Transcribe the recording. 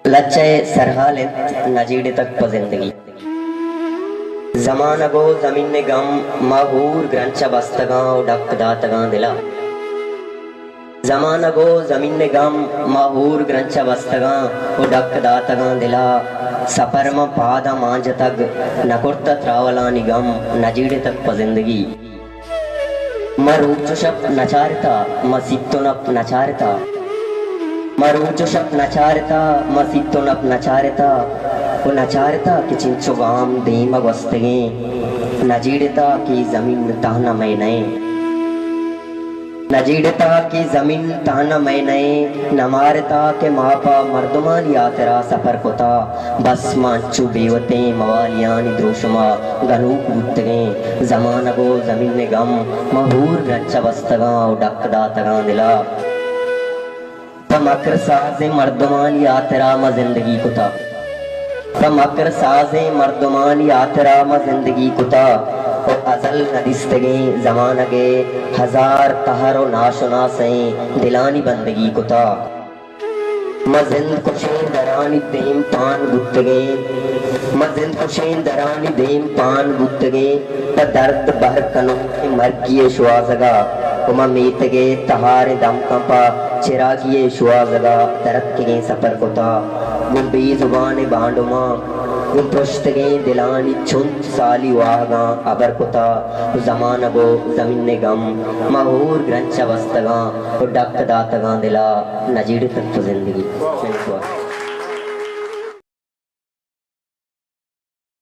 लच्चे सरहाल नजीड़े तक पजिंदगी जमाना गो जमीन ने गम महूर ग्रंचा बस्तगा डक दातगा दिला जमाना गो जमीन ने गम महूर ग्रंचा बस्तगा डक दातगा दिला सफर में पादा मांझ तक नकुर्ता त्रावला निगम नजीड़े तक पजिंदगी मरूचुशप नचारता मसीतुनप नचारता मरूचुशप नचारता मसीतुनप नचारता वो नचारता कि चिंचो गाम देमग वस्तगे नजीड़ता की जमीन ताना मैंने नजीड़ता की जमीन ताना मैंने नमारता के मापा मर्दमान यात्रा सफर कोता बस मांचू बेवते मवालियानी द्रोशमा गनूक बुत्तगे जमाना गो जमीन ने गम महूर ग्रंचा बस्तगा डक दातगा दिला मकर साजे मर्दमान यात्रा में जिंदगी कुता मकर साजे मर्दमान यात्रा में जिंदगी कुता अजल नदिस्तगे जमाना गे हजार तहरो नाशुना से दिलानी बंदगी कुता मजिंद कुशेन दरानी देम पान गुत्तगे मजिंद कुशेन दरानी देम पान गुत्तगे दर्द बहर कनो मरकिए शुआजगा उमा मीतगे तहारे दम कंपा चिरागिए शुआजगा तरक्के सफर कोता गुंबी जुबान बांडुमा गुम पुश्तगे दिलानी छुंत साली वाहगा अबर कोता जमाना गो जमीन ने गम महूर ग्रंचा बस्तगा डक दातगा दिला नजीड़ तक तो जिंदगी